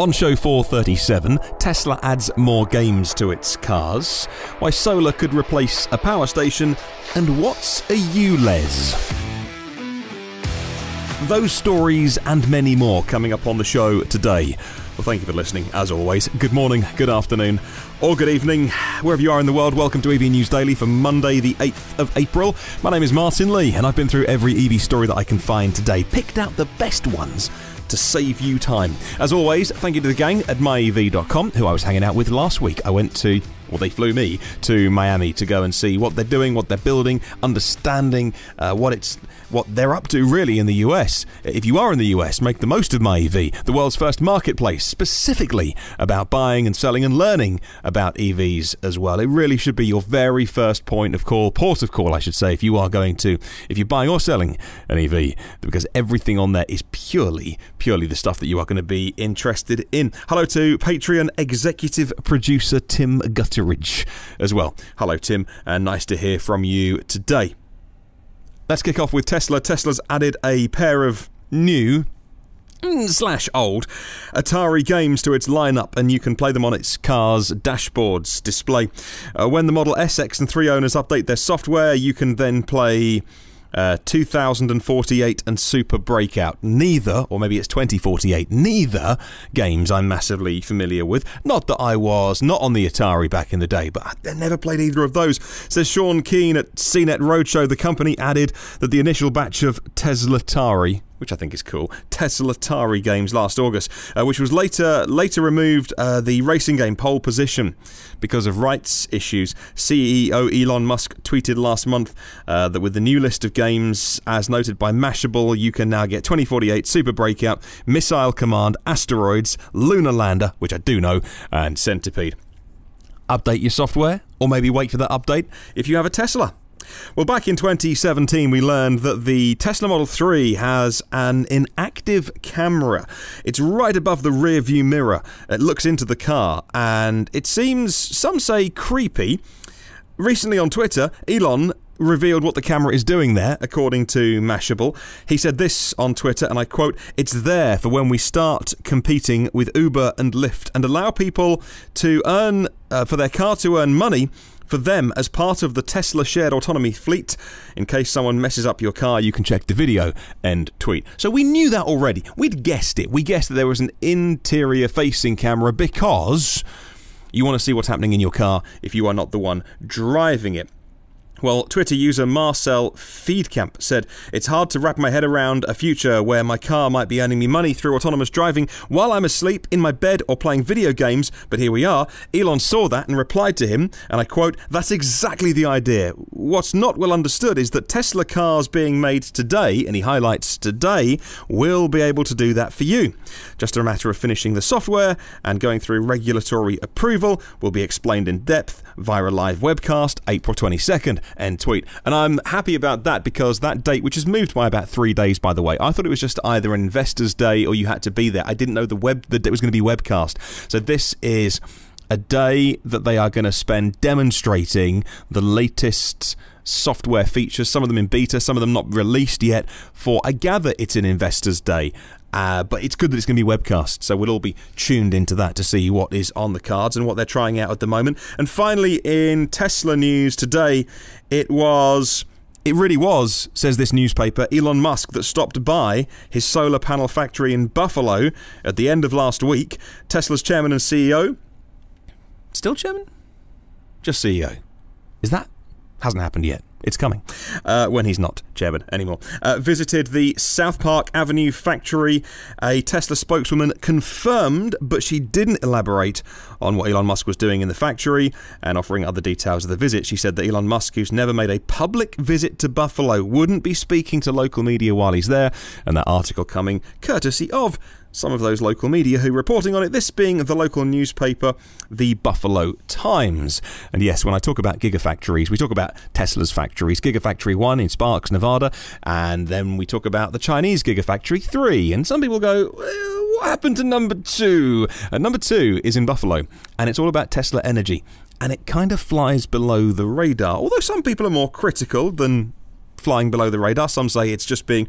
On show 437, Tesla adds more games to its cars, why solar could replace a power station, and what's a ULEZ? Those stories and many more coming up on the show today. Well, thank you for listening, as always. Good morning, good afternoon, or good evening, wherever you are in the world. Welcome to EV News Daily for Monday, the 8th of April. My name is Martyn Lee, and I've been through every EV story that I can find today, picked out the best ones to save you time. As always, thank you to the gang at myev.com, who I was hanging out with last week. They flew me to Miami to go and see what they're doing, what they're building, understanding what they're up to really in the US. If you are in the US, make the most of MyEV, the world's first marketplace, specifically about buying and selling and learning about EVs as well. It really should be your very first port of call, I should say, if you're buying or selling an EV, because everything on there is purely the stuff that you are going to be interested in. Hello to Patreon executive producer Tim Gutteridge as well. Hello, Tim, and nice to hear from you today. Let's kick off with Tesla. Tesla's added a pair of new / old Atari games to its lineup, and you can play them on its car's dashboard's display. When the Model S, X and 3 owners update their software, you can then play 2048 and Super Breakout. Neither, or maybe it's 2048, neither games I'm massively familiar with. Not that I was not on the Atari back in the day, but I never played either of those. Says Sean Keane at CNET Roadshow, the company added that the initial batch of TeslAtari, which I think is cool, TeslAtari games last August, which was later removed the racing game Pole Position because of rights issues. CEO Elon Musk tweeted last month that with the new list of games, as noted by Mashable, you can now get 2048, Super Breakout, Missile Command, Asteroids, Lunar Lander, which I do know, and Centipede. Update your software, or maybe wait for that update if you have a Tesla. Well, back in 2017, we learned that the Tesla Model 3 has an inactive camera. It's right above the rear view mirror. It looks into the car, and it seems, some say, creepy. Recently on Twitter, Elon revealed what the camera is doing there, according to Mashable. He said this on Twitter, and I quote, "It's there for when we start competing with Uber and Lyft and allow people to earn, for their car to earn money for them as part of the Tesla shared autonomy fleet. In case someone messes up your car, you can check the video," end tweet. So we knew that already. We'd guessed it. We guessed that there was an interior facing camera because you want to see what's happening in your car if you are not the one driving it. Well, Twitter user Marcel Feedcamp said, "It's hard to wrap my head around a future where my car might be earning me money through autonomous driving while I'm asleep in my bed or playing video games, but here we are." Elon saw that and replied to him, and I quote, "That's exactly the idea. What's not well understood is that Tesla cars being made today," and he highlights today, "will be able to do that for you. Just a matter of finishing the software and going through regulatory approval. Will be explained in depth via a live webcast, April 22nd. End tweet. And I'm happy about that because that date, which has moved by about 3 days, by the way, I thought it was just either an Investors Day or you had to be there. I didn't know that it was going to be webcast. So this is a day that they are going to spend demonstrating the latest software features, some of them in beta, some of them not released yet, for, I gather it's an Investors Day. But it's good that it's going to be webcast, so we'll all be tuned into that to see what is on the cards and what they're trying out at the moment. And finally, in Tesla news today, it really was, says this newspaper, Elon Musk that stopped by his solar panel factory in Buffalo at the end of last week. Tesla's chairman and CEO. Still chairman? Just CEO. Hasn't happened yet. It's coming. When he's not chairman anymore. Visited the South Park Avenue factory. A Tesla spokeswoman confirmed, but she didn't elaborate on what Elon Musk was doing in the factory and offering other details of the visit. She said that Elon Musk, who's never made a public visit to Buffalo, wouldn't be speaking to local media while he's there, and that article coming courtesy of some of those local media who are reporting on it, this being the local newspaper, the Buffalo Times. And yes, when I talk about gigafactories, we talk about Tesla's factories. Gigafactory 1 in Sparks, Nevada, and then we talk about the Chinese Gigafactory 3. And some people go, what happened to number 2? Number 2 is in Buffalo, and it's all about Tesla Energy. And it kind of flies below the radar, although some people are more critical than flying below the radar. Some say it's just being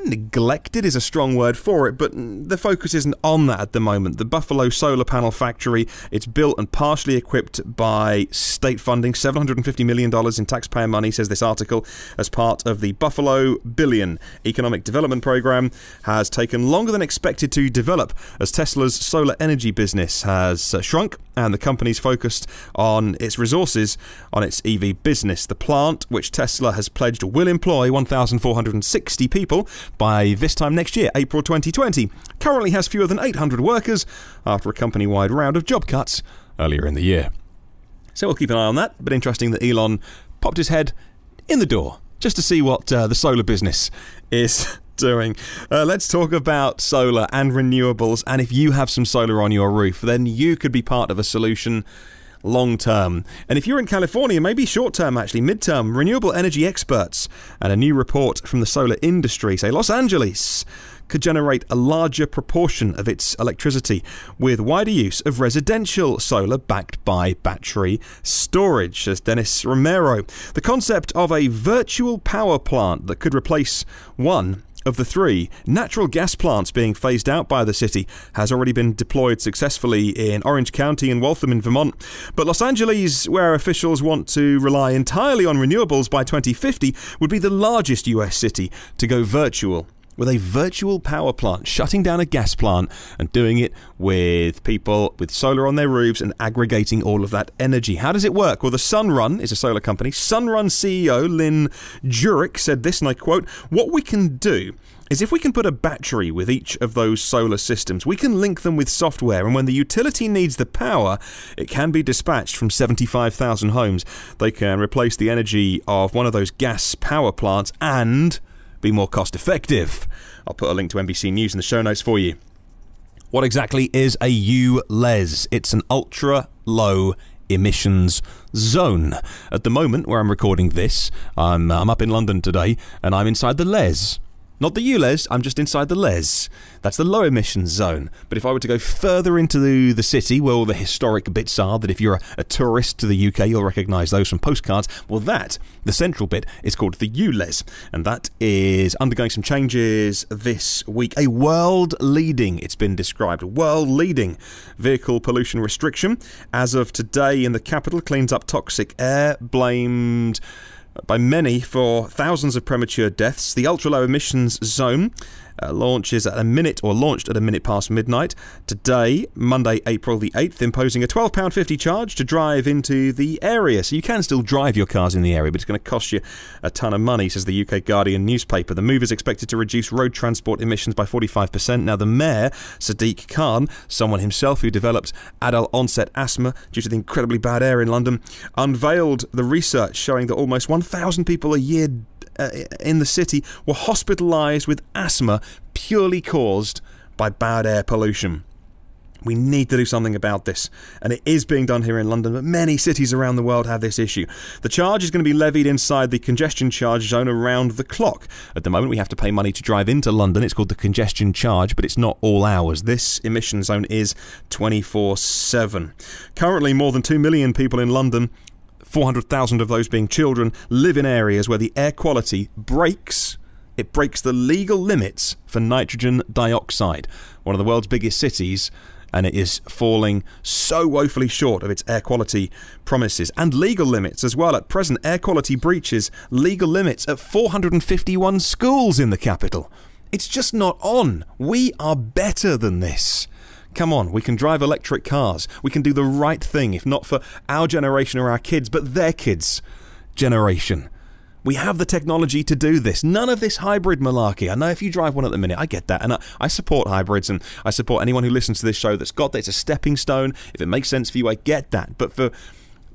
neglected is a strong word for it, but the focus isn't on that at the moment. The Buffalo solar panel factory, it's built and partially equipped by state funding, $750 million in taxpayer money, says this article, as part of the Buffalo Billion Economic Development Program, has taken longer than expected to develop as Tesla's solar energy business has shrunk and the company's focused on its resources on its EV business. The plant, which Tesla has pledged will employ 1,460 people by this time next year, April 2020, currently has fewer than 800 workers after a company-wide round of job cuts earlier in the year. So we'll keep an eye on that, but interesting that Elon popped his head in the door just to see what the solar business is doing. Let's talk about solar and renewables, and if you have some solar on your roof, then you could be part of a solution long term. And if you're in California, maybe short term actually, mid-term, renewable energy experts and a new report from the solar industry say Los Angeles could generate a larger proportion of its electricity with wider use of residential solar backed by battery storage, says Dennis Romero. The concept of a virtual power plant that could replace one of the 3 natural gas plants being phased out by the city has already been deployed successfully in Orange County and Waltham in Vermont. But Los Angeles, where officials want to rely entirely on renewables by 2050, would be the largest US city to go virtual, with a virtual power plant, shutting down a gas plant and doing it with people with solar on their roofs and aggregating all of that energy. How does it work? Well, the Sunrun is a solar company. Sunrun CEO Lynn Jurek said this, and I quote, "What we can do is if we can put a battery with each of those solar systems, we can link them with software, and when the utility needs the power, it can be dispatched from 75,000 homes. They can replace the energy of one of those gas power plants and be more cost effective." I'll put a link to NBC News in the show notes for you. What exactly is a ULEZ? It's an ultra low emissions zone. At the moment where I'm recording this, I'm up in London today and I'm inside the LEZ. Not the ULEZ, I'm just inside the LEZ. That's the low emissions zone. But if I were to go further into the city, where all the historic bits are, that if you're a tourist to the UK, you'll recognise those from postcards, well that, the central bit, is called the ULEZ. And that is undergoing some changes this week. A world-leading, it's been described, world-leading vehicle pollution restriction. As of today in the capital, cleans up toxic air, blamed by many for thousands of premature deaths. The ultra-low emissions zone launched at a minute past midnight today, Monday, April the 8th, imposing a £12.50 charge to drive into the area. So you can still drive your cars in the area, but it's going to cost you a ton of money, says the UK Guardian newspaper. The move is expected to reduce road transport emissions by 45%. Now, the mayor, Sadiq Khan, someone himself who developed adult onset asthma due to the incredibly bad air in London, unveiled the research showing that almost 1,000 people a year in the city were hospitalised with asthma purely caused by bad air pollution. We need to do something about this, and it is being done here in London, but many cities around the world have this issue. The charge is going to be levied inside the congestion charge zone around the clock. At the moment, we have to pay money to drive into London. It's called the congestion charge, but it's not all hours. This emission zone is 24/7. Currently, more than 2 million people in London, 400,000 of those being children, live in areas where the air quality breaks the legal limits for nitrogen dioxide. One of the world's biggest cities, and it is falling so woefully short of its air quality promises. And legal limits as well. At present, air quality breaches legal limits at 451 schools in the capital. It's just not on. We are better than this. Come on, we can drive electric cars. We can do the right thing, if not for our generation or our kids, but their kids' generation. We have the technology to do this. None of this hybrid malarkey. I know if you drive one at the minute, I get that. And I support hybrids, and I support anyone who listens to this show that's got that. It's a stepping stone. If it makes sense for you, I get that. But for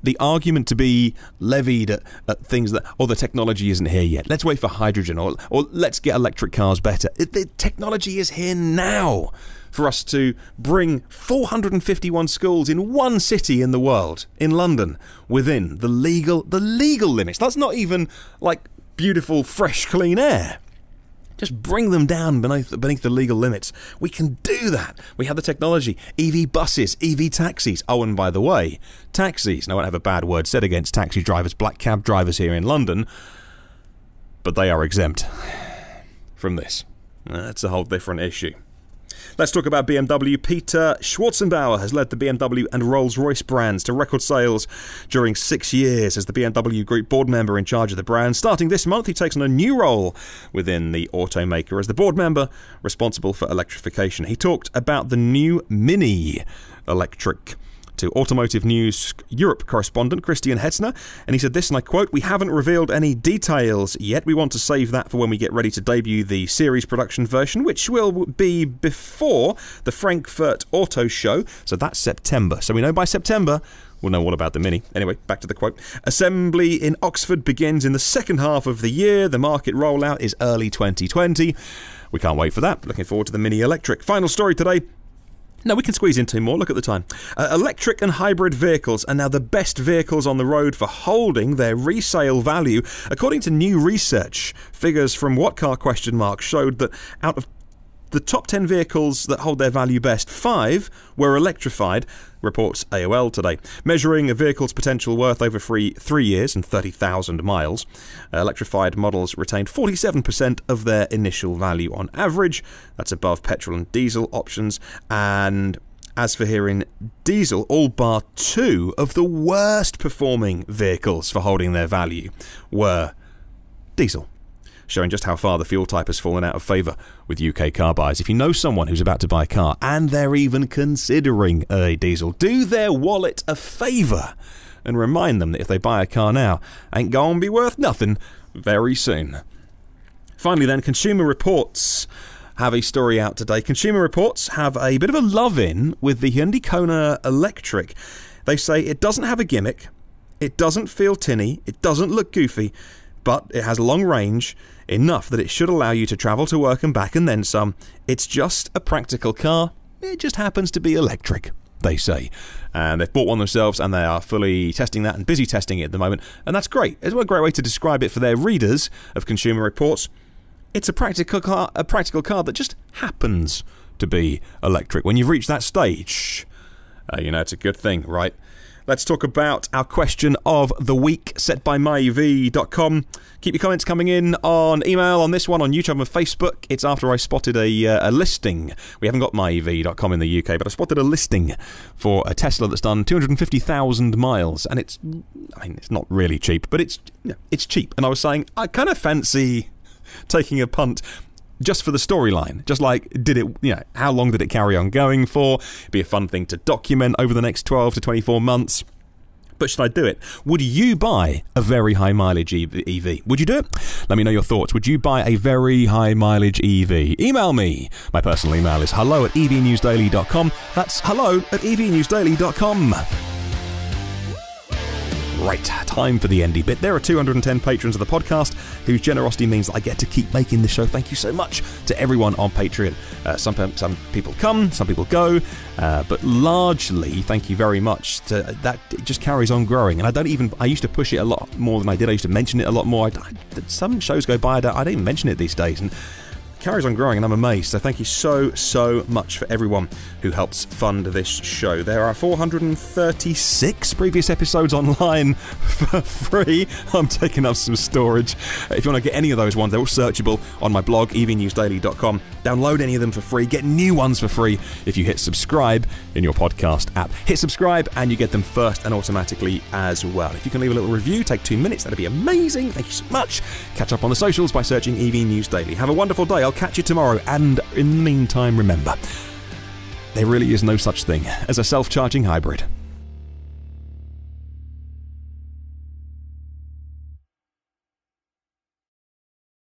the argument to be levied at things that, the technology isn't here yet. Let's wait for hydrogen, or let's get electric cars better. The technology is here now for us to bring 451 schools in one city in the world, in London, within the legal limits. That's not even like beautiful, fresh, clean air. Just bring them down beneath the legal limits. We can do that. We have the technology. EV buses, EV taxis. Oh, and by the way, taxis. Now, I won't have a bad word said against taxi drivers, black cab drivers here in London, but they are exempt from this. That's a whole different issue. Let's talk about BMW. Peter Schwarzenbauer has led the BMW and Rolls-Royce brands to record sales during 6 years as the BMW Group board member in charge of the brand. Starting this month, he takes on a new role within the automaker as the board member responsible for electrification. He talked about the new Mini Electric to Automotive News Europe correspondent Christian Hetzner, and he said this, and I quote, "We haven't revealed any details yet. We want to save that for when we get ready to debut the series production version, which will be before the Frankfurt Auto Show." So that's September. So we know by September we'll know all about the Mini. Anyway, back to the quote. "Assembly in Oxford begins in the second half of the year. The market rollout is early 2020. We can't wait for that. Looking forward to the Mini Electric." Final story today. No, we can squeeze in 2 more. Look at the time. Electric and hybrid vehicles are now the best vehicles on the road for holding their resale value. According to new research, figures from What Car ? Showed that out of the top 10 vehicles that hold their value best, 5 were electrified, reports AOL today. Measuring a vehicle's potential worth over 3 years and 30,000 miles, electrified models retained 47% of their initial value on average. That's above petrol and diesel options. And as for hearing diesel, all bar 2 of the worst performing vehicles for holding their value were diesel, showing just how far the fuel type has fallen out of favour with UK car buyers. If you know someone who's about to buy a car and they're even considering a diesel, do their wallet a favour and remind them that if they buy a car now, ain't going to be worth nothing very soon. Finally then, Consumer Reports have a story out today. Consumer Reports have a bit of a love-in with the Hyundai Kona Electric. They say it doesn't have a gimmick, it doesn't feel tinny, it doesn't look goofy, but it has long range, enough that it should allow you to travel to work and back and then some. It's just a practical car. It just happens to be electric, they say. And they've bought one themselves and they are fully testing that and busy testing it at the moment. And that's great. It's a great way to describe it for their readers of Consumer Reports. It's a practical car that just happens to be electric. When you've reached that stage, you know it's a good thing, right? Let's talk about our question of the week set by myev.com. Keep your comments coming in on email, on this one, on YouTube and Facebook. It's after I spotted a listing. We haven't got myev.com in the UK, but I spotted a listing for a Tesla that's done 250,000 miles. And it's not really cheap, but it's cheap. And I was saying, I kind of fancy taking a punt just for the storyline. Just like, how long did it carry on going for? It'd be a fun thing to document over the next 12 to 24 months. But should I do it? Would you buy a very high mileage EV? Would you do it? Let me know your thoughts. Would you buy a very high mileage EV? Email me. My personal email is hello@evnewsdaily.com. That's hello@evnewsdaily.com. Right, time for the endy bit. There are 210 patrons of the podcast whose generosity means that I get to keep making the show. Thank you so much to everyone on Patreon. Some people come, some people go, but largely, thank you very much. That it just carries on growing, and I used to push it a lot more than I did. I used to mention it a lot more. Some shows go by, I don't even mention it these days, and carries on growing, and I'm amazed. So thank you so much for everyone who helps fund this show. There are 436 previous episodes online for free. I'm taking up some storage. If you want to get any of those ones, they're all searchable on my blog, evnewsdaily.com. Download any of them for free. Get new ones for free if you hit subscribe in your podcast app. Hit subscribe and you get them first and automatically as well. If you can leave a little review, take 2 minutes, that'd be amazing. Thank you so much. Catch up on the socials by searching EV News Daily. Have a wonderful day. I'll catch you tomorrow, and in the meantime, remember, there really is no such thing as a self-charging hybrid.